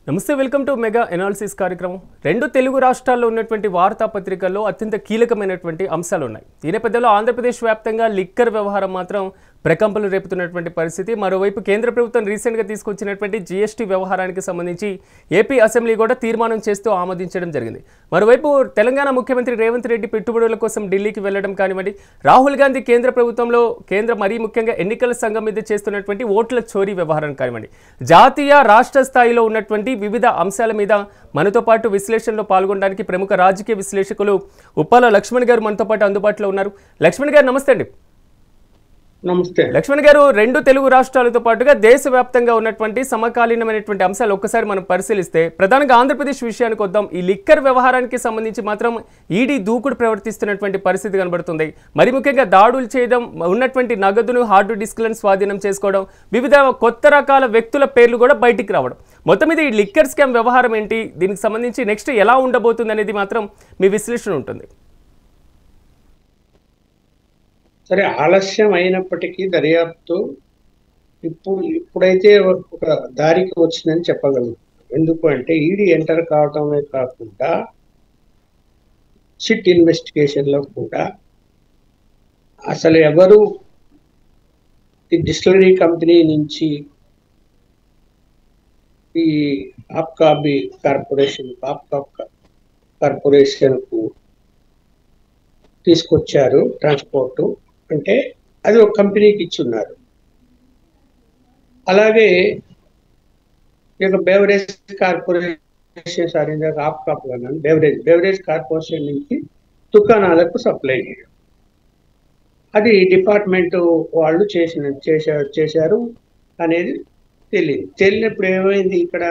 నమస్తే, welcome to mega analysis కార్యక్రమం. రెండు తెలుగు రాష్ట్రాల్లో ఉన్నటువంటి వార్తాపత్రికల్లో అత్యంత కీలకమైనటువంటి అంశాలు ఉన్నాయి. ఈ నేపథ్యంలో ఆంధ్రప్రదేశ్ వ్యాప్తంగా లిక్కర్ వ్యవహారం మాత్రం ప్రకంపనలు రేపుతున్నటువంటి పరిస్థితి. మరోవైపు కేంద్ర ప్రభుత్వం రీసెంట్గా తీసుకొచ్చినటువంటి జీఎస్టీ వ్యవహారానికి సంబంధించి ఏపీ అసెంబ్లీ కూడా తీర్మానం చేస్తూ ఆమోదించడం జరిగింది. మరోవైపు తెలంగాణ ముఖ్యమంత్రి రేవంత్ రెడ్డి పెట్టుబడుల కోసం ఢిల్లీకి వెళ్లడం కానివ్వండి, రాహుల్ గాంధీ కేంద్ర ప్రభుత్వంలో మరీ ముఖ్యంగా ఎన్నికల సంఘం మీద చేస్తున్నటువంటి ఓట్ల చోరీ వ్యవహారం కానివ్వండి, జాతీయ రాష్ట్ర స్థాయిలో ఉన్నటువంటి వివిధ అంశాల మీద మనతో పాటు విశ్లేషణలో పాల్గొనడానికి ప్రముఖ రాజకీయ విశ్లేషకులు ఉప్పాల లక్ష్మణ్ గారు మనతో పాటు అందుబాటులో ఉన్నారు. లక్ష్మణ్ గారు నమస్తే అండి. నమస్తే లక్ష్మణ్ గారు, రెండు తెలుగు రాష్ట్రాలతో పాటుగా దేశవ్యాప్తంగా ఉన్నటువంటి సమకాలీనమైనటువంటి అంశాలు ఒక్కసారి మనం పరిశీలిస్తే ప్రధానంగా ఆంధ్రప్రదేశ్ విషయానికి వద్దాం. ఈ లిక్కర్ వ్యవహారానికి సంబంధించి మాత్రం ఈడీ దూకుడు ప్రవర్తిస్తున్నటువంటి పరిస్థితి కనబడుతుంది. మరి ముఖ్యంగా దాడులు చేయడం, ఉన్నటువంటి నగదును హార్డ్ డిస్క్లను స్వాధీనం చేసుకోవడం, వివిధ కొత్త రకాల వ్యక్తుల పేర్లు కూడా బయటికి రావడం, మొత్తం మీద ఈ లిక్కర్ స్కామ్ వ్యవహారం ఏంటి, దీనికి సంబంధించి నెక్స్ట్ ఎలా ఉండబోతుంది అనేది మాత్రం మీ విశ్లేషణ ఉంటుంది. సరే, ఆలస్యం అయినప్పటికీ దర్యాప్తు ఇప్పుడైతే ఒక దారికి వచ్చిందని చెప్పగలను. ఎందుకు అంటే ఈడీ ఎంటర్ కావటమే కాకుండా సిట్ ఇన్వెస్టిగేషన్ లో కూడా అసలు ఎవరు ఈ డిస్టిలరీ కంపెనీ నుంచి ఈ ఆప్కాబీ కార్పొరేషన్ కు తీసుకొచ్చారు ట్రాన్స్పోర్ట్ అంటే అది ఒక కంపెనీకి ఇచ్చున్నారు. అలాగే ఇక బెవరేజ్ కార్పొరేషన్ బెవరేజ్ కార్పొరేషన్ నుంచి దుకాణాలకు సప్లై చేయడం, అది డిపార్ట్మెంట్ వాళ్ళు చేశారు అనేది తెలియనప్పుడు ఏమైంది, ఇక్కడ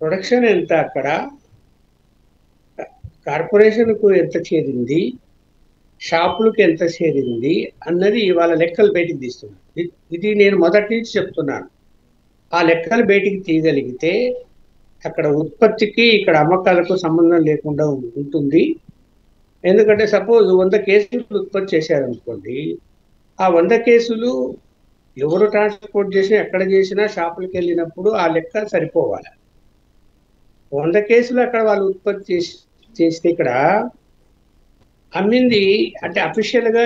ప్రొడక్షన్ ఎంత, అక్కడ కార్పొరేషన్కు ఎంత చేరింది, షాపులకు ఎంత చేరింది అన్నది వాళ్ళ లెక్కలు బయటికి తీస్తున్నారు. ఇది నేను మొదటి నుంచి చెప్తున్నాను. ఆ లెక్కలు బయటికి తీయగలిగితే అక్కడ ఉత్పత్తికి ఇక్కడ అమ్మకాలకు సంబంధం లేకుండా ఉంటుంది. ఎందుకంటే సపోజ్ 100 కేసులు ఉత్పత్తి చేశారనుకోండి, ఆ 100 కేసులు ఎవరు ట్రాన్స్పోర్ట్ చేసినా ఎక్కడ చేసినా షాపులకు వెళ్ళినప్పుడు ఆ లెక్క సరిపోవాలి. 100 కేసులు అక్కడ వాళ్ళు ఉత్పత్తి చేస్తే ఇక్కడ అమ్మింది అంటే అఫీషియల్ గా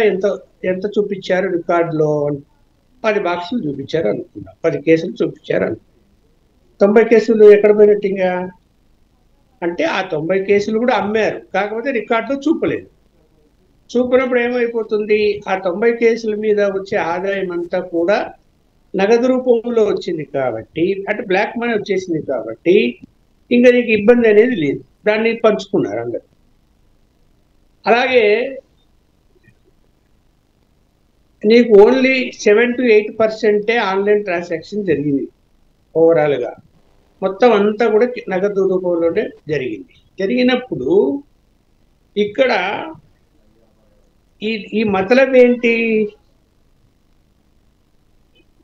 ఎంత చూపించారు రికార్డులో, 10 బాక్సులు చూపించారు అనుకున్నా, 10 కేసులు చూపించారు అనుకున్నా. 90 కేసులు ఎక్కడ పోయినట్టుగా అంటే ఆ 90 కేసులు కూడా అమ్మారు, కాకపోతే రికార్డులో చూపలేదు. చూపినప్పుడు ఏమైపోతుంది, ఆ 90 కేసుల మీద వచ్చే ఆదాయం అంతా కూడా నగదు రూపంలో వచ్చింది కాబట్టి, అంటే బ్లాక్ మనీ వచ్చేసింది కాబట్టి ఇంకా నీకు ఇబ్బంది అనేది లేదు, దాన్ని పంచుకున్నారు అందరు. అలాగే నీకు ఓన్లీ 7 to 8% ఆన్లైన్ ట్రాన్సాక్షన్ జరిగింది. ఓవరాల్ గా మొత్తం అంతా కూడా నగదు రూపంలోనే జరిగినప్పుడు ఇక్కడ ఈ మతలబ్ ఏంటి,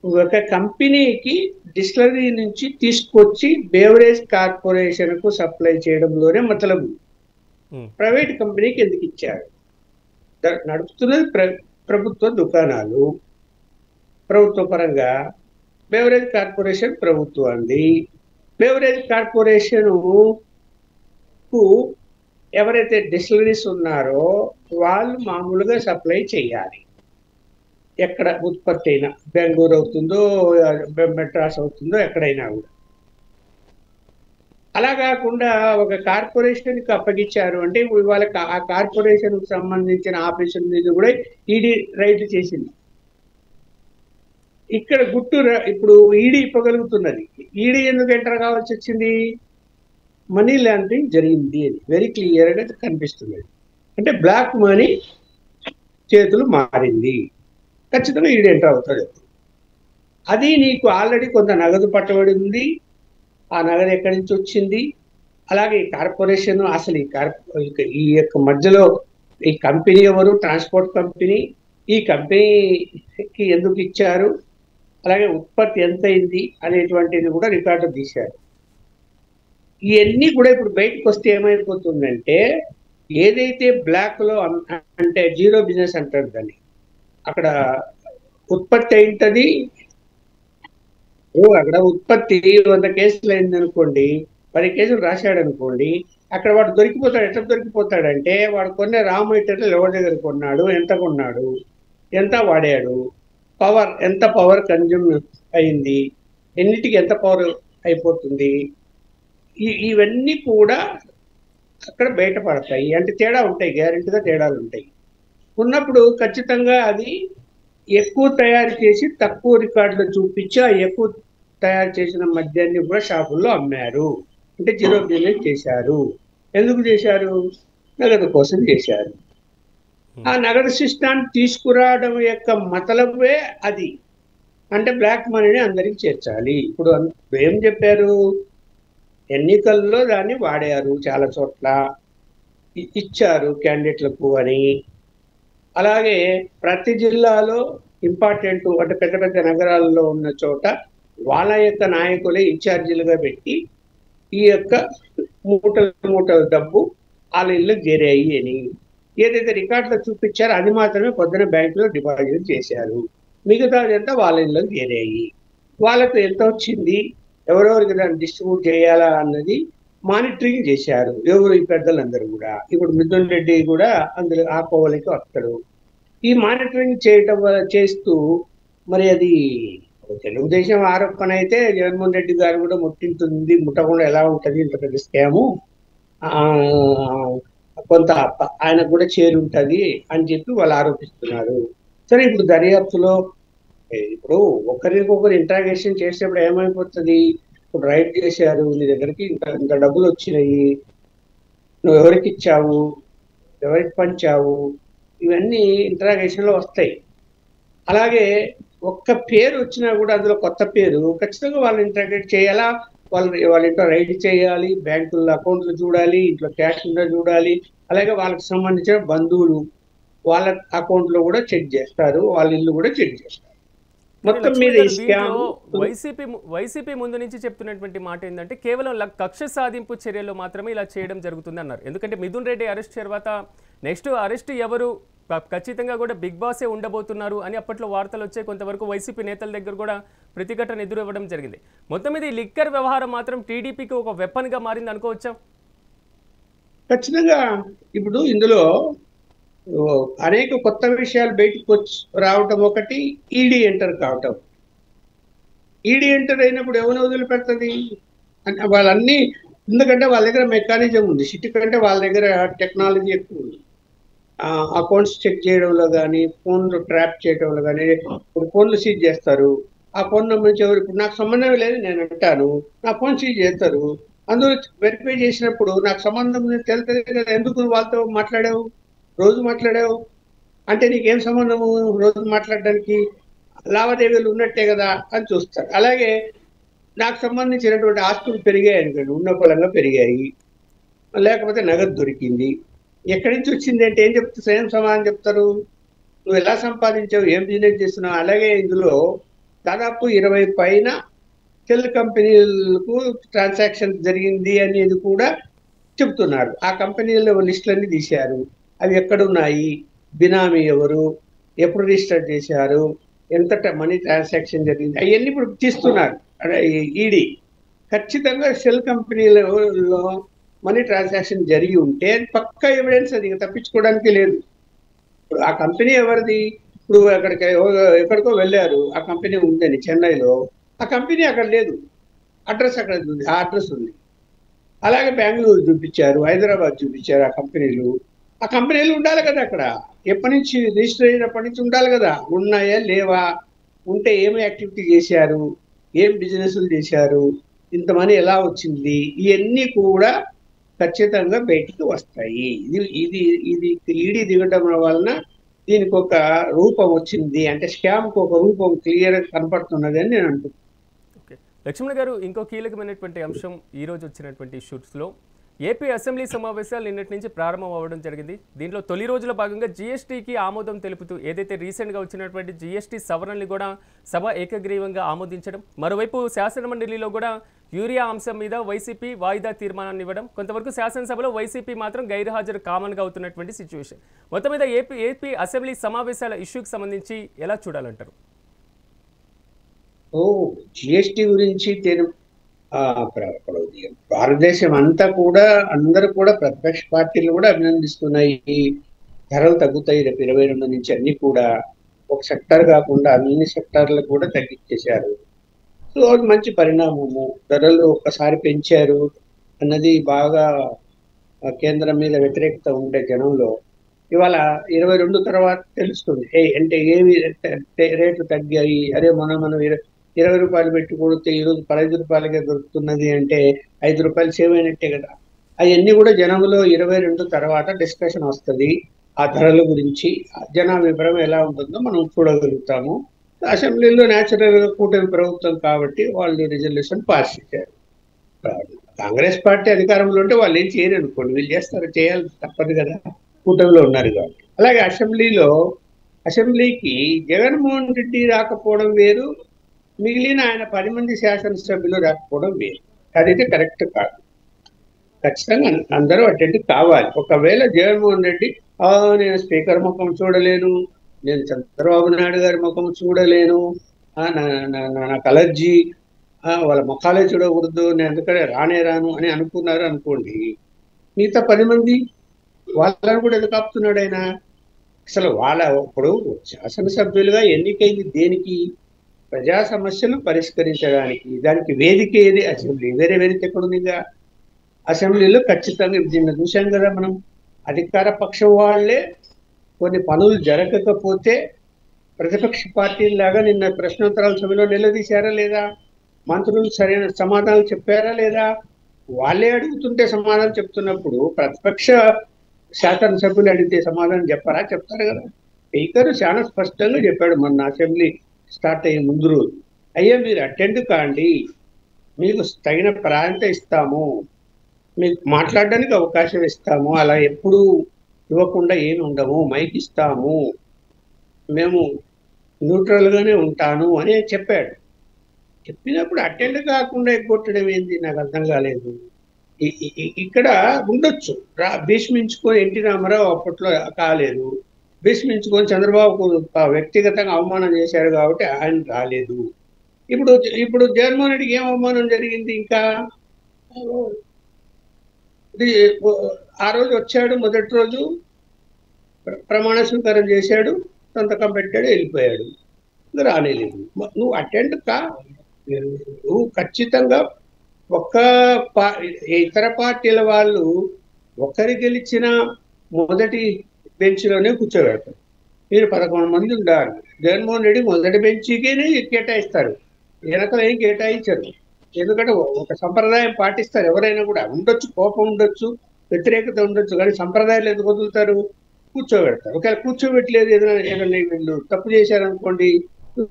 ఒక కంపెనీకి డిస్టిలరీ నుంచి తీసుకొచ్చి బెవరేజ్ కార్పొరేషన్ కు సప్లై చేయడంలోనే మతలబు. ప్రైవేట్ కంపెనీకి ఎందుకు ఇచ్చారు? నడుపుతున్నది ప్రభుత్వ దుకాణాలు, ప్రభుత్వ పరంగా. బెవరేజ్ కార్పొరేషన్ ప్రభుత్వాన్ని, బెవరేజ్ కార్పొరేషన్ కు ఎవరైతే డిస్టిలరీస్ ఉన్నారో వాళ్ళు మామూలుగా సప్లై చేయాలి. ఎక్కడ ఉత్పత్తి అయినా, బెంగళూరు అవుతుందో మెడ్రాస్ అవుతుందో ఎక్కడైనా కూడా. అలా కాకుండా ఒక కార్పొరేషన్కి అప్పగించారు అంటే వాళ్ళకి ఆ కార్పొరేషన్కి సంబంధించిన ఆఫీసుల మీద కూడా ఈడీ రైడ్ చేసింది. ఇక్కడ ఇప్పుడు ఈడీ ఇవ్వగలుగుతున్నది. ఈడీ ఎందుకు ఎంటర్ కావాల్సి వచ్చింది, మనీ లాండరింగ్ జరిగింది అని వెరీ క్లియర్గా కనిపిస్తున్నది. అంటే బ్లాక్ మనీ చేతులు మారింది, ఖచ్చితంగా ఈడీ ఎంటర్ అవుతాడు. అది నీకు ఆల్రెడీ కొంత నగదు పట్టబడి ఉంది, ఆ నగదు ఎక్కడి నుంచి వచ్చింది, అలాగే ఈ కార్పొరేషన్ అసలు ఈ యొక్క మధ్యలో ఈ కంపెనీ ఎవరు, ట్రాన్స్పోర్ట్ కంపెనీ, ఈ కంపెనీకి ఎందుకు ఇచ్చారు, అలాగే ఉత్పత్తి ఎంత అయింది అనేటువంటిది కూడా రికార్డు తీశారు. ఇవన్నీ కూడా ఇప్పుడు బయటకు వస్తే ఏమైపోతుందంటే, ఏదైతే బ్లాక్ లో అంటే జీరో బిజినెస్ అంటారు దాన్ని, అక్కడ ఉత్పత్తి అయింటది, అక్కడ ఉత్పత్తి 100 కేసులు అయింది అనుకోండి, 10 కేసులు రాశాడు అనుకోండి, అక్కడ వాడు దొరికిపోతాడు. ఎట్లా దొరికిపోతాడంటే వాడు కొనే రా మెటీరియల్ ఎవరి దగ్గర కొన్నాడు, ఎంత కొన్నాడు, ఎంత వాడాడు, ఎంత పవర్ కన్జ్యూమ్ అయింది, ఎన్నిటికి ఎంత పవర్ అయిపోతుంది, ఇవన్నీ కూడా అక్కడ బయటపడతాయి. అంటే తేడా ఉంటాయి, గ్యారెంటీగా తేడాలు ఉంటాయి. ఉన్నప్పుడు ఖచ్చితంగా అది ఎక్కువ తయారు చేసి తక్కువ రికార్డులో చూపించి ఆ ఎక్కువ తయారు చేసిన మద్యాన్ని కూడా షాపుల్లో అమ్మారు. అంటే జీరో బిజినెస్ చేశారు. ఎందుకు చేశారు? నగదు కోసం చేశారు. ఆ నగదు సిస్టాన్ని తీసుకురావడం యొక్క మతలబే అది. అంటే బ్లాక్ మనీని అందరికి చేర్చాలి. ఇప్పుడు ఏం చెప్పారు? ఎన్నికల్లో దాన్ని వాడారు, చాలా చోట్ల ఇచ్చారు క్యాండిడేట్లకు అని. అలాగే ప్రతి జిల్లాలో ఇంపార్టెంట్ అంటే పెద్ద పెద్ద నగరాల్లో ఉన్న చోట వాళ్ళ యొక్క నాయకులే ఇన్ఛార్జీలుగా పెట్టి ఈ యొక్క మూటల డబ్బు వాళ్ళ ఇళ్ళకి చేరాయి అని ఏదైతే రికార్డులో చూపించారో అది మాత్రమే పొద్దున బ్యాంకులో డిపాజిట్ చేశారు. మిగతాదంతా వాళ్ళ ఇళ్ళకి చేరాయి. వాళ్ళకు ఎంత వచ్చింది, ఎవరెవరికి దాన్ని డిస్ట్రిబ్యూట్ చేయాలా అన్నది మానిటరింగ్ చేశారు ఎవరు ఈ పెద్దలందరూ కూడా. ఇప్పుడు మిథున్ రెడ్డి కూడా అందులో ఆ కోవలికి వస్తాడు. ఈ మానిటరింగ్ చేస్తూ మరి అది తెలుగుదేశం ఆరోపణ అయితే జగన్మోహన్ రెడ్డి గారు కూడా ముట్టింటుంది, ముట్టకుండా ఎలా ఉంటుంది ఇంత పెద్ద స్కాము, కొంత ఆయనకు కూడా చేరుంటది అని చెప్పి వాళ్ళు ఆరోపిస్తున్నారు. సరే, ఇప్పుడు దర్యాప్తులో ఇప్పుడు ఒకరికొకరు ఇంట్రాగేషన్ చేసేప్పుడు ఏమైపోతుంది? ఇప్పుడు రైడ్ చేశారు, నీ దగ్గరికి ఇంత డబ్బులు వచ్చినాయి, నువ్వు ఎవరికి ఇచ్చావు, ఎవరికి పంచావు, ఇవన్నీ ఇంట్రాగేషన్ లో వస్తాయి. అలాగే ఒక్క పేరు వచ్చినా కూడా అందులో కొత్త పేరు ఖచ్చితంగా వాళ్ళు ఇంట్రాగేట్ చేయాలా, వాళ్ళ ఇంట్లో రైడ్ చేయాలి, బ్యాంకుల్లో అకౌంట్లు చూడాలి, ఇంట్లో క్యాష్ ఉందో చూడాలి. అలాగే వాళ్ళకి సంబంధించిన బంధువులు వాళ్ళ అకౌంట్లో కూడా చెక్ చేస్తారు, వాళ్ళ ఇల్లు కూడా చెక్ చేస్తారు. మొత్తం మీద ఈ స్కామ్ వైసీపీ ముందు నుంచి చెప్తున్నటువంటి మాట ఏంటంటే కేవలం కక్ష సాధింపు చర్యలు మాత్రమే ఇలా చేయడం జరుగుతుంది అన్నారు. ఎందుకంటే మిథున్ రెడ్డి అరెస్ట్ తర్వాత నెక్స్ట్ అరెస్ట్ ఎవరు, ఖచ్చితంగా కూడా బిగ్ బాసే ఉండబోతున్నారు అని అప్పట్లో వార్తలు వచ్చాయి. కొంతవరకు వైసీపీ నేతల దగ్గర కూడా ప్రతిఘటన ఎదురవ్వడం జరిగింది. మొత్తం మీద ఈ లిక్కర్ వ్యవహారం మాత్రం టీడీపీకి ఒక వెపన్ గా మారింది అనుకోవచ్చా? ఖచ్చితంగా. ఇప్పుడు ఇందులో అనేక కొత్త విషయాలు బయటకు రావటం ఒకటి, ఈడీ ఎంటర్ కావటం. ఈడీ ఎంటర్ అయినప్పుడు ఎవరిని వదిలిపెడుతుంది? వాళ్ళన్నీ, ఎందుకంటే వాళ్ళ దగ్గర మెకానిజం ఉంది, సిటీ కంటే వాళ్ళ దగ్గర టెక్నాలజీ ఎక్కువ ఉంది. అకౌంట్స్ చెక్ చేయడంలో కానీ, ఫోన్లు ట్రాప్ చేయడంలో కానీ, ఇప్పుడు ఫోన్లు సీజ్ చేస్తారు. ఆ ఫోన్ నెంబర్ నుంచి ఎవరు, ఇప్పుడు నాకు సంబంధం లేదు నేను అంటాను, నా ఫోన్ సీజ్ చేస్తారు. అందులో వెరిఫై చేసినప్పుడు నాకు సంబంధం తెలుస్తుంది కదా, ఎందుకు వాళ్ళతో మాట్లాడావు, రోజు మాట్లాడావు అంటే నీకేం సంబంధము రోజు మాట్లాడడానికి, లావాదేవీలు ఉన్నట్టే కదా అని చూస్తారు. అలాగే నాకు సంబంధించినటువంటి ఆస్తులు పెరిగాయి అనుకోండి, ఉన్న పొలంగా పెరిగాయి, లేకపోతే నగదు దొరికింది, ఎక్కడి నుంచి వచ్చింది అంటే ఏం చెప్తారు, ఏం సమాధానం చెప్తారు? నువ్వు ఎలా సంపాదించావు, ఏం బిజినెస్ చేస్తున్నావు? అలాగే ఇందులో దాదాపు 20 పైన సెల్ కంపెనీలకు ట్రాన్సాక్షన్ జరిగింది అనేది కూడా చెప్తున్నారు. ఆ కంపెనీల లిస్టులన్నీ తీశారు, అవి ఎక్కడున్నాయి, బినామీ ఎవరు, ఎప్పుడు రిజిస్టర్ చేశారు, ఎంత మనీ ట్రాన్సాక్షన్ జరిగింది, అవన్నీ ఇప్పుడు తీస్తున్నారు ఈడీ. ఖచ్చితంగా సెల్ కంపెనీలలో మనీ ట్రాన్సాక్షన్ జరిగి ఉంటే పక్కా ఎవిడెన్స్, అది తప్పించుకోవడానికి లేదు. ఇప్పుడు ఆ కంపెనీ ఎవరిది? ఇప్పుడు ఎక్కడికో వెళ్ళారు, ఆ కంపెనీ ఉందని చెన్నైలో, ఆ కంపెనీ అక్కడ లేదు, అడ్రస్ అక్కడ ఉంది, ఆ అడ్రస్ ఉంది. అలాగే బెంగళూరు చూపించారు, హైదరాబాద్ చూపించారు. ఆ కంపెనీలు ఉండాలి కదా అక్కడ, ఎప్పటి నుంచి రిజిస్టర్ అయినప్పటి నుంచి ఉండాలి కదా, ఉన్నాయా లేవా, ఉంటే ఏమి యాక్టివిటీ చేశారు, ఏం బిజినెస్లు చేశారు, ఇంత మనీ ఎలా వచ్చింది, ఇవన్నీ కూడా ఖచ్చితంగా బయటికి వస్తాయి. ఇది ఇది ఈడీ దిగటం వలన దీనికి ఒక రూపం వచ్చింది, అంటే స్కామ్కి ఒక రూపం క్లియర్గా కనపడుతున్నది అని నేను అంటున్నాను. ఓకే, లక్ష్మణ్ గారు, ఇంకో కీలకమైనటువంటి అంశం ఈరోజు వచ్చినటువంటి ఇష్యూస్లో ఏపీ అసెంబ్లీ సమావేశాలు నిన్నటి నుంచి ప్రారంభం అవ్వడం జరిగింది. దీంట్లో తొలి రోజుల భాగంగా జీఎస్టీకి ఆమోదం తెలుపుతూ ఏదైతే రీసెంట్గా వచ్చినటువంటి జీఎస్టీ సవరణలు కూడా సభ ఏకగ్రీవంగా ఆమోదించడం, మరోవైపు శాసనమండలిలో కూడా యూరియా అంశం మీద వైసీపీ వాయిదా తీర్మానాన్ని ఇవ్వడం, కొంతవరకు శాసనసభలో వైసీపీ మాత్రం గైర్హాజరు కామన్గా అవుతున్నటువంటి సిచ్యువేషన్. మొత్తం మీద ఏపీ అసెంబ్లీ సమావేశాల ఇష్యూకి సంబంధించి ఎలా చూడాలంటారు? ఓ జిఎస్టి గురించి ఇప్పుడు భారతదేశం అంతా కూడా అందరూ కూడా ప్రతిపక్ష పార్టీలు కూడా అభినందిస్తున్నాయి. ధరలు తగ్గుతాయి రేపు 22 నుంచి అన్ని కూడా ఒక సెక్టర్ కాకుండా అన్ని సెక్టార్లు కూడా తగ్గించేశారు. సో అది మంచి పరిణామము. ధరలు ఒక్కసారి పెంచారు అన్నది బాగా కేంద్రం మీద వ్యతిరేకత ఉండే జనంలో ఇవాళ 22 తర్వాత తెలుస్తుంది. అంటే ఏమి రేట్లు తగ్గాయి, అరే మనం 20 రూపాయలు పెట్టి కొడితే ఈరోజు 15 రూపాయలకే దొరుకుతున్నది అంటే 5 రూపాయలు సేవ్ అయినట్టే కదా. అవన్నీ కూడా జనంలో 22 తర్వాత డిస్కషన్ వస్తుంది. ఆ ధరల గురించి జనాభిప్రాయం ఎలా ఉంటుందో మనం చూడగలుగుతాము. అసెంబ్లీలో న్యాచురల్ గా కూటమి ప్రభుత్వం కాబట్టి వాళ్ళు రిజల్యూషన్ పాస్ చేశారు. కాంగ్రెస్ పార్టీ అధికారంలో ఉంటే వాళ్ళు ఏం చేయరు అనుకోండి, వీళ్ళు చేస్తారు, చేయాలి తప్పదు కదా, కూటమిలో ఉన్నారు కాబట్టి. అలాగే అసెంబ్లీకి జగన్మోహన్ రెడ్డి రాకపోవడం వేరు, మిగిలిన ఆయన 10 మంది శాసనసభ్యులు రాకపోవడం వేరు. అదైతే కరెక్ట్ కాదు. ఖచ్చితంగా అందరూ అటెండ్ కావాలి. ఒకవేళ జగన్మోహన్ రెడ్డి నేను స్పీకర్ ముఖం చూడలేను, నేను చంద్రబాబు నాయుడు గారి ముఖం చూడలేను, నాకు అలర్జీ, వాళ్ళ ముఖాలే చూడకూడదు, నేను ఎందుకంటే రాను అని అనుకున్నారు అనుకోండి, మిగతా 10 మంది వాళ్ళని కూడా ఎందుకు ఆపుతున్నాడు ఆయన? అసలు ఇప్పుడు శాసనసభ్యులుగా ఎన్నికైంది దేనికి? ప్రజా సమస్యలను పరిష్కరించడానికి. దానికి వేదిక ఏది? అసెంబ్లీ. వేరే వేదిక ఎక్కడుందిగా? అసెంబ్లీలో ఖచ్చితంగా నిన్న చూశాం కదా మనం, అధికార పక్షం వాళ్ళే కొన్ని పనులు జరగకపోతే ప్రతిపక్ష పార్టీలాగా నిన్న ప్రశ్నోత్తరాల సభలో నిలదీశారా లేదా? మంత్రులు సరైన సమాధానం చెప్పారా లేదా? వాళ్ళే అడుగుతుంటే సమాధానం చెప్తున్నప్పుడు ప్రతిపక్ష శాసనసభ్యులు అడిగితే సమాధానం చెప్పారా? చెప్తారు కదా. స్పీకర్ చాలా స్పష్టంగా చెప్పాడు మొన్న అసెంబ్లీ స్టార్ట్ అయ్యే ముందు రోజు, అయ్యా మీరు అటెండ్ కాండి, మీకు తగిన ప్రాధాన్యత ఇస్తాము, మీకు మాట్లాడడానికి అవకాశం ఇస్తాము, అలా ఎప్పుడు ఇవ్వకుండా ఏమి ఉండము, మైక్ ఇస్తాము, మేము న్యూట్రల్ గానే ఉంటాను అని చెప్పాడు. చెప్పినప్పుడు అటెండ్ కాకుండా ఎగ్గొట్టడం ఏంది? నాకు అర్థం కాలేదు. ఇక్కడ ఉండొచ్చు, భీష్మించుకొని ఎన్టీ రామారావు అప్పట్లో కాలేదు, భీష్మించుకొని చంద్రబాబుకు వ్యక్తిగతంగా అవమానం చేశారు కాబట్టి ఆయన రాలేదు. ఇప్పుడు జగన్మోహన్ రెడ్డికి ఏం అవమానం జరిగింది? ఇంకా ఆ రోజు వచ్చాడు, మొదటి రోజు ప్రమాణ స్వీకారం చేశాడు, సంతకం పెట్టాడు, వెళ్ళిపోయాడు, రానేలేదు. నువ్వు అటెండ్ కా, నువ్వు ఖచ్చితంగా ఇతర పార్టీల వాళ్ళు ఒకరి గెలిచిన మొదటి బెంచ్లోనే కూర్చోబెడతారు. మీరు 11 మంది ఉండాలి. జగన్మోహన్ రెడ్డి మొదటి బెంచ్కే కేటాయిస్తారు, వెనకలు ఏం కేటాయించరు. ఎందుకంటే ఒక సంప్రదాయం పాటిస్తారు. ఎవరైనా కూడా ఉండొచ్చు, కోపం ఉండొచ్చు, వ్యతిరేకత ఉండొచ్చు, కానీ సంప్రదాయాలు ఎందుకు వదులుతారు? కూర్చోబెడతారు. ఒకవేళ కూర్చోబెట్టలేదు, ఏదైనా వీళ్ళు తప్పు చేశారనుకోండి,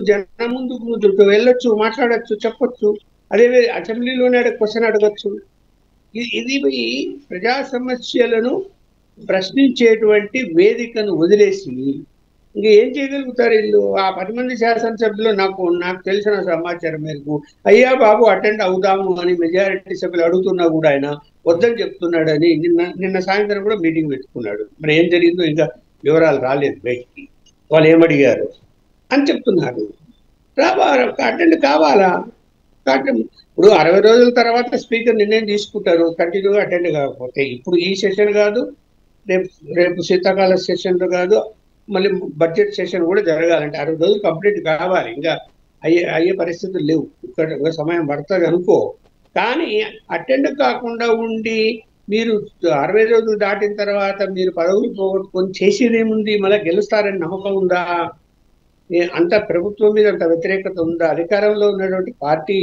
జనం ముందుకు వెళ్ళొచ్చు, మాట్లాడచ్చు, చెప్పొచ్చు. అదే అసెంబ్లీలోనే క్వశ్చన్ అడగచ్చు. ఇది ప్రజా సమస్యలను ప్రశ్నించేటువంటి వేదికను వదిలేసి ఇంకా ఏం చేయగలుగుతారు వీళ్ళు? ఆ 10 మంది శాసనసభ్యులు నాకు తెలిసిన సమాచారం మేరకు అయ్యా బాబు అటెండ్ అవుదాము అని మెజారిటీ సభ్యులు అడుగుతున్నా కూడా ఆయన వద్దని చెప్తున్నాడని నిన్న సాయంత్రం కూడా మీటింగ్ పెట్టుకున్నాడు. మరి ఏం జరిగిందో ఇంకా వివరాలు రాలేదు బయటికి, వాళ్ళు ఏమడిగారు అని చెప్తున్నారు. అటెండ్ కావాలా? ఇప్పుడు 60 రోజుల తర్వాత స్పీకర్ నిర్ణయం తీసుకుంటారు కంటిన్యూగా అటెండ్ కాకపోతే. ఇప్పుడు ఈ సెషన్ కాదు, రేపు శీతాకాల సెషన్లు కాదు, మళ్ళీ బడ్జెట్ సెషన్ కూడా జరగాలంటే 60 రోజులు కంప్లీట్ కావాలి. ఇంకా అయ్యే పరిస్థితులు లేవు, ఇక్కడ సమయం పడుతుంది అనుకో. కానీ అటెండ్ కాకుండా ఉండి మీరు 60 రోజులు దాటిన తర్వాత మీరు పదవులు పోగొట్టుకొని చేసేదేముంది? మళ్ళీ గెలుస్తారని నమ్మకం ఉందా? అంత ప్రభుత్వం మీద అంత వ్యతిరేకత ఉందా? అధికారంలో ఉన్నటువంటి పార్టీ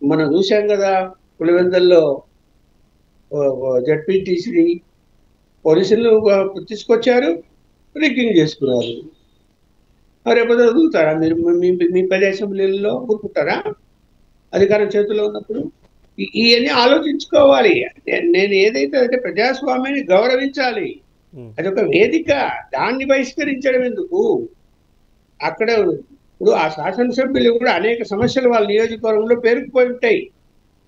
మనం చూసాం కదా, పులివెందుల్లో జడ్పీటీసీ పోలీసులు తీసుకొచ్చారు, రిగ్గింగ్ చేసుకున్నారు. రేపు వదులుతారా మీరు? మీ 10 అసెంబ్లీలలో ఊరుకుంటారా అధికారం చేతిలో ఉన్నప్పుడు? ఇవన్నీ ఆలోచించుకోవాలి. నేను ఏదైతే అంటే ప్రజాస్వామ్యాన్ని గౌరవించాలి, అదొక వేదిక, దాన్ని బహిష్కరించడం ఎందుకు? అక్కడ ఇప్పుడు ఆ శాసనసభ్యులు కూడా అనేక సమస్యలు వాళ్ళ నియోజకవర్గంలో పేరుకుపోయి ఉంటాయి.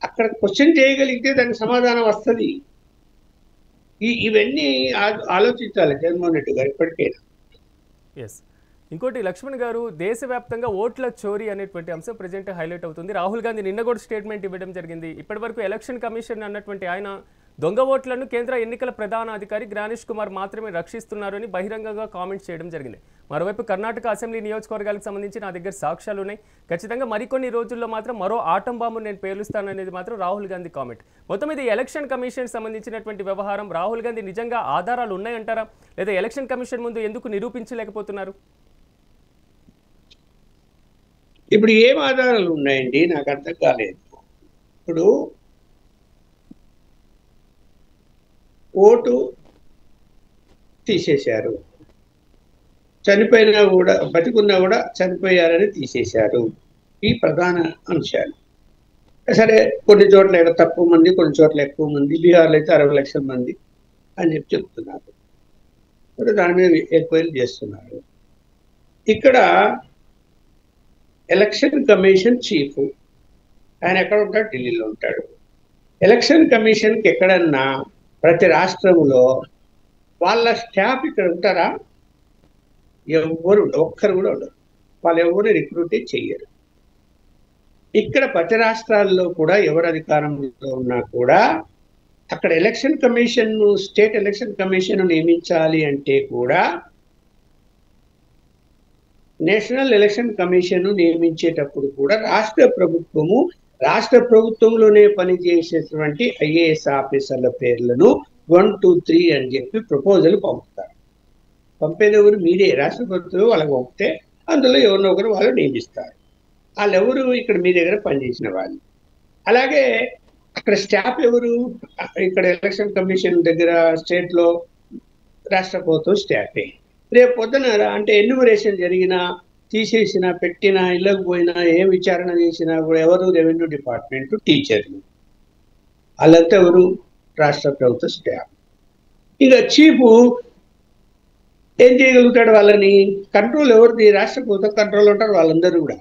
అక్కడ క్వశ్చన్ చేయగలిగితే దానికి సమాధానం వస్తుంది. ఇవన్నీ ఆలోచించాలి జగన్మోహన్ రెడ్డి గారు ఇప్పటికైనా. ఎస్, ఇంకోటి లక్ష్మణ్ గారు, దేశవ్యాప్తంగా ఓట్ల చోరీ అనేటువంటి అంశం ప్రజెంట్ హైలైట్ అవుతుంది. రాహుల్ గాంధీ నిన్న కూడా స్టేట్మెంట్ ఇవ్వడం జరిగింది. ఇప్పటివరకు ఎలక్షన్ కమిషన్ అన్నటువంటి ఆయన దొంగ ఓట్లను కేంద్ర ఎన్నికల ప్రధాన అధికారి జ్ఞానేష్ కుమార్ మాత్రమే రక్షిస్తున్నారు అని బహిరంగంగా కామెంట్స్ చేయడం జరిగింది. మరోవైపు కర్ణాటక అసెంబ్లీ నియోజకవర్గాలకు సంబంధించి నా దగ్గర సాక్ష్యాలు ఉన్నాయి, ఖచ్చితంగా మరికొన్ని రోజుల్లో మాత్రం మరో ఆటం బాంబు నేను పేలుస్తాననేది మాత్రం రాహుల్ గాంధీ కామెంట్. మొత్తం ఇది ఎలక్షన్ కమిషన్ సంబంధించినటువంటి వ్యవహారం. రాహుల్ గాంధీ నిజంగా ఆధారాలు ఉన్నాయంటారా, లేదా ఎలక్షన్ కమిషన్ ముందు ఎందుకు నిరూపించలేకపోతున్నారు? ఇప్పుడు ఏం ఆధారాలు ఉన్నాయండి, నాకు అర్థం కాలేదు. ఇప్పుడు ఓటు తీసేశారు, చనిపోయినా కూడా బతికున్నా కూడా చనిపోయారని తీసేశారు. ఈ ప్రధాన అంశాలు. సరే, కొన్ని చోట్ల తక్కువ మంది, కొన్ని చోట్ల ఎక్కువ మంది. బీహార్లో అయితే 60 లక్షల మంది అని చెప్తున్నారు. దాని మీద ఎంక్వైరీ చేస్తున్నారు. ఇక్కడ ఎలక్షన్ కమిషన్ చీఫ్ ఆయన ఎక్కడ ఉంటాడు? ఢిల్లీలో ఉంటాడు. ఎలక్షన్ కమిషన్కి ఎక్కడన్నా ప్రతి రాష్ట్రంలో వాళ్ళ స్టాఫ్ ఇక్కడ ఉంటారా? ఎవరు, ఒక్కరు కూడా ఉండరు. వాళ్ళు ఎవరు రిక్రూట్ చెయ్యరు. ఇక్కడ ప్రతి రాష్ట్రాల్లో కూడా ఎవరు అధికారంలో ఉన్నా కూడా అక్కడ election commission, state election commission నియమించాలి అంటే కూడా నేషనల్ ఎలక్షన్ కమిషన్ నియమించేటప్పుడు కూడా రాష్ట్ర ప్రభుత్వంలోనే పనిచేసేటువంటి ఐఏఎస్ ఆఫీసర్ల పేర్లను 1, 2, 3 అని చెప్పి ప్రపోజల్ పంపుతారు. పంపేది ఎవరు? మీరే. రాష్ట్ర ప్రభుత్వం వాళ్ళకి పంపితే అందులో ఎవరినో ఒకరు వాళ్ళు నియమిస్తారు. వాళ్ళు ఎవరు? ఇక్కడ మీ దగ్గర పనిచేసిన వాళ్ళు. అలాగే అక్కడ స్టాఫ్ ఎవరు? ఇక్కడ ఎలక్షన్ కమిషన్ దగ్గర స్టేట్లో రాష్ట్ర ప్రభుత్వం స్టాఫే. రేపు పొద్దున అంటే ఎన్యూమరేషన్ జరిగినా, తీసేసినా, పెట్టినా, ఇళ్ళకు పోయినా, ఏ విచారణ చేసినా కూడా ఎవరు? రెవెన్యూ డిపార్ట్మెంట్ టీచర్లు. వాళ్ళంతా ఎవరు? రాష్ట్ర ప్రభుత్వ స్టాఫ్. ఇక చీఫ్ ఏం చేయగలుగుతాడు? వాళ్ళని కంట్రోల్ ఎవరిది? రాష్ట్ర ప్రభుత్వ కంట్రోల్ ఉంటారు వాళ్ళందరూ కూడా.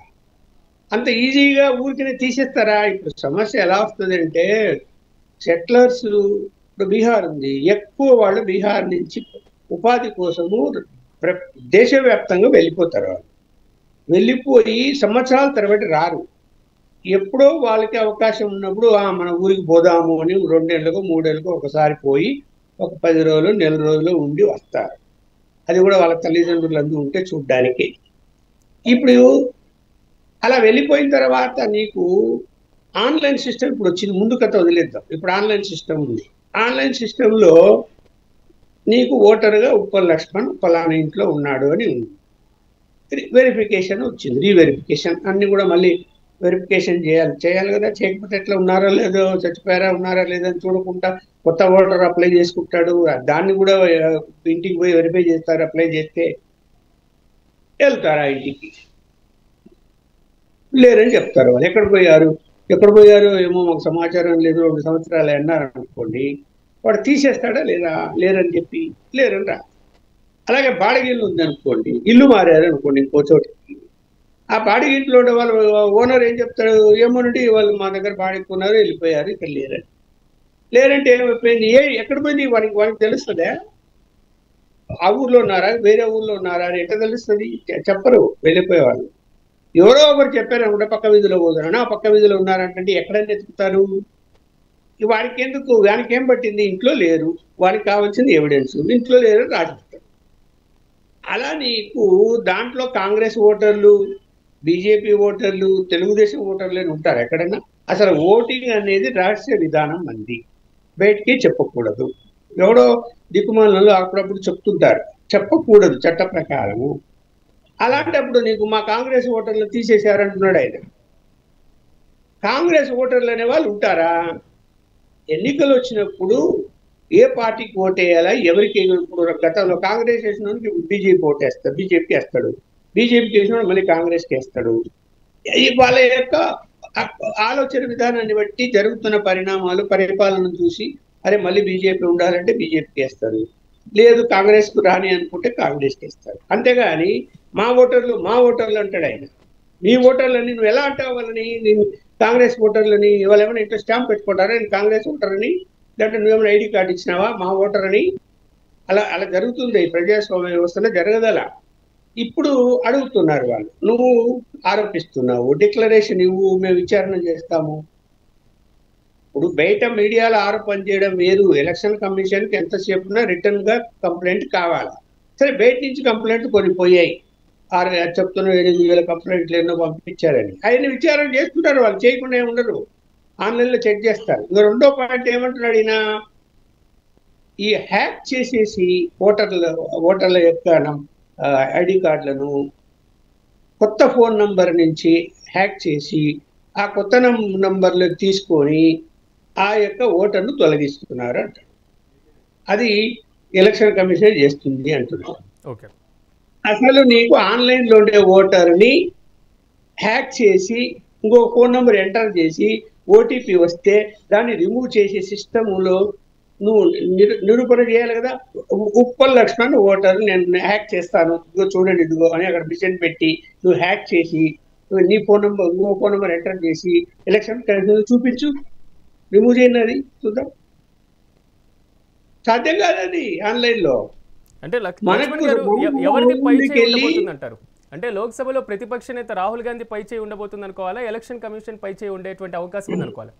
అంత ఈజీగా ఊరికనే తీసేస్తారా? ఇప్పుడు సమస్య ఎలా వస్తుంది అంటే, సెటిలర్స్ ఇప్పుడు బీహార్ ఉంది, ఎక్కువ వాళ్ళు బీహార్ నుంచి ఉపాధి కోసము దేశవ్యాప్తంగా వెళ్ళిపోతారు. వాళ్ళు వెళ్ళిపోయి సంవత్సరాల తరబడి రారు. ఎప్పుడో వాళ్ళకి అవకాశం ఉన్నప్పుడు మన ఊరికి పోదాము అని 2 నెలలకు 3 నెలలకు ఒకసారి పోయి ఒక 10 రోజులు, నెల రోజులు ఉండి వస్తారు. అది కూడా వాళ్ళ తల్లిదండ్రులు అందరూ ఉంటే చూడ్డానికి. ఇప్పుడు అలా వెళ్ళిపోయిన తర్వాత నీకు ఆన్లైన్ సిస్టమ్ ఇప్పుడు వచ్చింది. ముందు కథ వదిలేద్దాం. ఇప్పుడు ఆన్లైన్ సిస్టమ్ ఉంది. ఆన్లైన్ సిస్టంలో నీకు ఓటరుగా ఉప్పల్ లక్ష్మణ్ ఫలానా ఇంట్లో ఉన్నాడు అని ఉంది. వెరిఫికేషన్ వచ్చింది, రీవెరిఫికేషన్ అన్ని కూడా మళ్ళీ వెరిఫికేషన్ చేయాలి కదా. చేయకపోతే ఎట్లా ఉన్నారో లేదో, చచ్చిపోయారా ఉన్నారా లేదో అని చూడకుండా కొత్త ఓటర్ అప్లై చేసుకుంటాడు. దాన్ని కూడా ఇంటికి పోయి వెరిఫై చేస్తారు. అప్లై చేస్తే వెళ్తారా ఇంటికి? లేరని చెప్తారు. వాళ్ళు ఎక్కడ పోయారు ఏమో మాకు సమాచారం లేదు, 2 సంవత్సరాలు అన్నారు అనుకోండి, వాడు తీసేస్తాడా లేదా? లేరని చెప్పి లేరని రా. అలాగే బాడిగ ఇల్లు ఉందనుకోండి, ఇల్లు మారారు అనుకోండి ఇంకో చోటికి, ఆ బాడిగ ఇంట్లో వాళ్ళు ఓనర్ ఏం చెప్తాడు? ఏమోనండి వాళ్ళు మా దగ్గర బాడిగకున్నారు, వెళ్ళిపోయారు, ఇక్కడ లేరంటే ఏమైపోయింది? ఎక్కడ పోయింది? వానికి తెలుస్తుందా? ఆ ఊర్లో ఉన్నారా, వేరే ఊర్లో ఉన్నారా అని ఎట్లా తెలుస్తుంది? చెప్పరు వెళ్ళిపోయేవాళ్ళు. ఎవరో ఒకరు చెప్పారనుకుంటే పక్క వీధిలో పోతారని, ఆ పక్క వీధిలో ఉన్నారంటే ఎక్కడైనా ఎత్తుకుతారు? వాడికి ఎందుకు? వానికి ఏం పట్టింది? ఇంట్లో లేరు, వాడికి కావాల్సింది ఎవిడెన్స్. ఇంట్లో లేరు రాసిస్తారు. అలా నీకు దాంట్లో కాంగ్రెస్ ఓటర్లు, బీజేపీ ఓటర్లు, తెలుగుదేశం ఓటర్లు అని ఉంటారు ఎక్కడైనా? అసలు ఓటింగ్ అనేది రహస్య విధానం మంది, బయటికి చెప్పకూడదు. ఎవడో దిక్కుమాలను అప్పుడప్పుడు చెప్తుంటారు, చెప్పకూడదు చట్ట ప్రకారము. అలాంటప్పుడు నీకు మా కాంగ్రెస్ ఓటర్లు తీసేశారంటున్నాడు ఆయన. కాంగ్రెస్ ఓటర్లు అనే వాళ్ళు ఉంటారా? ఎన్నికలు వచ్చినప్పుడు ఏ పార్టీకి ఓటేయాలా, ఎవరికి? ఇప్పుడు గతంలో కాంగ్రెస్ వేసినోడికి బీజేపీ ఓటేస్తాడు, బీజేపీకి వేస్తాడు. బీజేపీకి వేసినోడు మళ్ళీ కాంగ్రెస్కి వేస్తాడు. వాళ్ళ యొక్క ఆలోచన విధానాన్ని బట్టి జరుగుతున్న పరిణామాలు, పరిపాలనను చూసి అరే మళ్ళీ బీజేపీ ఉండాలంటే బీజేపీకి వేస్తారు, లేదు కాంగ్రెస్కు రాని అనుకుంటే కాంగ్రెస్కి వేస్తారు. అంతేగాని మా ఓటర్లు అంటాడు ఆయన. మీ ఓటర్లని నువ్వు ఎలా అంటావు? వాళ్ళని కాంగ్రెస్ ఓటర్లని వాళ్ళు ఏమైనా ఇంట్లో స్టాంప్ పెట్టుకుంటారా నేను కాంగ్రెస్ ఓటర్ని? లేదంటే నువ్వేమైనా ఐడి కార్డు ఇచ్చినావా మా ఓటర్ అని? అలా జరుగుతుంది. ప్రజాస్వామ్య వ్యవస్థలో జరగదలా. ఇప్పుడు అడుగుతున్నారు వాళ్ళు, నువ్వు ఆరోపిస్తున్నావు, డిక్లరేషన్ ఇవ్వు, మేము విచారణ చేస్తాము. ఇప్పుడు బయట మీడియాలో ఆరోపణ చేయడం వేరు. ఎలక్షన్ కమిషన్కి ఎంతసేపున రిటర్న్ గా కంప్లైంట్ కావాలి. సరే, బయట నుంచి కంప్లైంట్ కొన్ని పోయాయి. 6 చెప్తున్న 8,000 కంప్లైంట్లు ఎన్నో పంపించారని ఆయన విచారణ చేస్తున్నారు. వాళ్ళు చేయకుండా ఉండరు, ఆన్లైన్లో చెక్ చేస్తారు. ఇంకా రెండో పాయింట్ ఏమంటున్నాడు ఈయన, ఈ హ్యాక్ చేసేసి ఓటర్ల యొక్క ఐడి కార్డులను కొత్త ఫోన్ నంబర్ నుంచి హ్యాక్ చేసి ఆ కొత్త నంబర్లు తీసుకొని ఆ యొక్క ఓటర్ను తొలగిస్తున్నారు అంటారు. అది ఎలక్షన్ కమిషన్ చేస్తుంది అంటున్నారు. ఓకే, అసలు నీకు ఆన్లైన్లో ఉండే ఓటర్ని హ్యాక్ చేసి ఇంకో ఫోన్ నెంబర్ ఎంటర్ చేసి ఓటీపీ వస్తే దాన్ని రిమూవ్ చేసే సిస్టములో నువ్వు నిరూపణ చేయాలి కదా. ఉప్పల్ లక్ష్మణ్ ఓటర్ నేను హ్యాక్ చేస్తాను, ఇదిగో చూడండి ఇదిగో అని అక్కడ మిషన్ పెట్టి నువ్వు హ్యాక్ చేసి నీ ఫోన్ నెంబర్ ఇంకో ఫోన్ నెంబర్ ఎంటర్ చేసి ఎలక్షన్ కమిషన్ చూపించు, రిమూవ్ చేయండి, అది చూద్దాం. సాధ్యం కాదు అది ఆన్లైన్లో. అంటే లక్ష్మణ్ గారు ఎవరిది పై చేయి ఉండబోతుంది అంటారు? అంటే లోక్సభలో ప్రతిపక్ష నేత రాహుల్ గాంధీ పై చేయి ఉండబోతుంది అనుకోవాలా, ఎలక్షన్ కమిషన్ పై చేయి ఉండేటువంటి అవకాశం ఉంది అనుకోవాలా?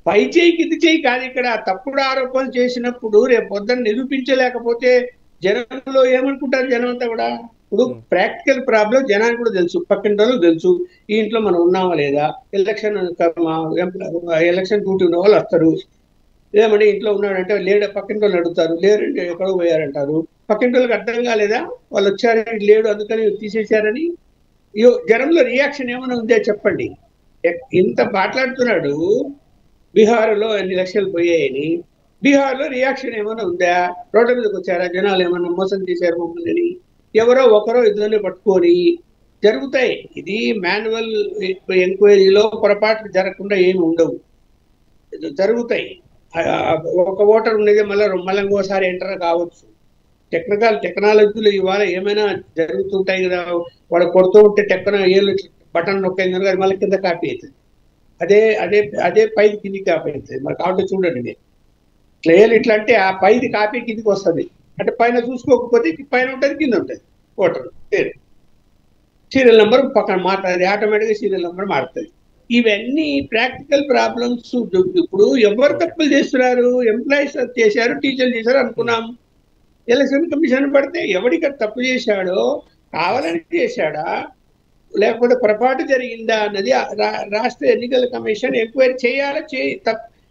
పై చేయి కింది చేయి కాదు. ఇక్కడ తప్పుడు ఆరోపణలు చేసినప్పుడు రేపు పొద్దున్న నిరూపించలేకపోతే జనంలో ఏమనుకుంటారు? జనం అంతా కూడా ఇప్పుడు ప్రాక్టికల్ ప్రాబ్లం జనానికి కూడా తెలుసు, పక్కన వాళ్ళకి తెలుసు, ఈ ఇంట్లో మనం ఉన్నామా లేదా. ఎలక్షన్ డ్యూటీ ఉన్న వాళ్ళు వస్తారు, ఏమంటే ఇంట్లో ఉన్నాడంటే లేడు, పక్కన వాళ్ళు అడుగుతారు, లేరంటే ఎక్కడో పోయారంటారు. పక్కన వాళ్ళకి అర్థం కాలేదా వాళ్ళు వచ్చారు లేడు అందుకని తీసేశారని? జనంలో రియాక్షన్ ఏమైనా ఉందే చెప్పండి. ఇంత మాట్లాడుతున్నాడు బీహార్లో ఎన్ని లక్షలు పోయాయని, బీహార్లో రియాక్షన్ ఏమైనా ఉందా? రోడ్ల మీదకి వచ్చారా జనాలు, ఏమన్నా మోసం చేశారు మమ్మల్ని? ఎవరో ఒకరో ఇద్దరిని పట్టుకొని జరుగుతాయి. ఇది మాన్యువల్ ఎంక్వైరీలో పొరపాట్లు జరగకుండా ఏమి ఉండవు, జరుగుతాయి. ఒక ఓటర్ ఉన్నది మళ్ళీ ఇంకోసారి ఎంటర్ కావచ్చు. టెక్నాలజీలు ఇవాళ ఏమైనా జరుగుతుంటాయి కదా. వాడు కొడుతూ ఉంటే ఏళ్ళు బటన్ నొక్కింది కనుక అది మళ్ళీ కింద కాపీ అవుతుంది. అదే అదే అదే పైది కిందికి కాపీ అవుతుంది. మరి కాబట్టి చూడండి, మీరు క్లియర్ ఇట్లా అంటే ఆ పైది కాపీ కిందికి వస్తుంది. అంటే పైన చూసుకోకపోతే పైన ఉంటుంది, కింద ఉంటుంది ఓటర్ పేరు. సీరియల్ నెంబర్ పక్కన మారుతుంది, ఆటోమేటిక్గా సీరియల్ నెంబర్ మారుతుంది. ఇవన్నీ ప్రాక్టికల్ ప్రాబ్లమ్స్. ఇప్పుడు ఎవరు తప్పులు చేస్తున్నారు? ఎంప్లాయీస్ చేశారు, టీచర్లు చేశారు అనుకున్నాం. ఎలక్షన్ కమిషన్ పడితే ఎవడికి తప్పు చేశాడో, కావాలని చేశాడా లేకపోతే పొరపాటు జరిగిందా అన్నది రాష్ట్ర ఎన్నికల కమిషన్ ఎంక్వైరీ చేయాలా?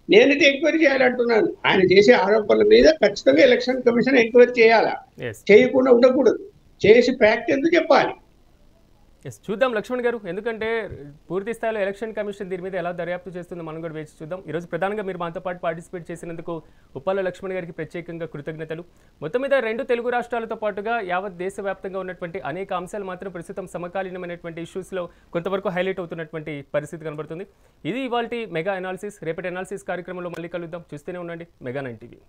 నేనైతే ఎంక్వైరీ చేయాలంటున్నాను. ఆయన చేసే ఆరోపణల మీద ఖచ్చితంగా ఎలక్షన్ కమిషన్ ఎంక్వైరీ చేయాలా, చేయకుండా ఉండకూడదు. చేసి ఫ్యాక్ట్ ఎందుకు చెప్పాలి. చూద్దాం లక్ష్మణ్ గారు, ఎందుకంటే పూర్తి స్థాయిలో ఎలక్షన్ కమిషన్ దీని మీద ఎలా దర్యాప్తు చేస్తుందో మనం కూడా వేచి చూద్దాం. ఈరోజు ప్రధానంగా మీరు మాతో పాటు పార్టిసిపేట్ చేసినందుకు ఉప్పాల లక్ష్మణ్ గారికి ప్రత్యేకంగా కృతజ్ఞతలు. మొత్తం మీద 2 తెలుగు రాష్ట్రాలతో పాటుగా యావత్ దేశవ్యాప్తంగా ఉన్నటువంటి అనేక అంశాలు మాత్రం ప్రస్తుతం సమకాలీనమైనటువంటి ఇష్యూస్లో కొంతవరకు హైలైట్ అవుతున్నటువంటి పరిస్థితి కనబడుతుంది. ఇది ఇవాల్టి మెగా అనాలిసిస్. రేపటి అనాలిసిస్ కార్యక్రమంలో మళ్ళీ కలుద్దాం. చూస్తూనే ఉండండి మెగా 9 టీవీ.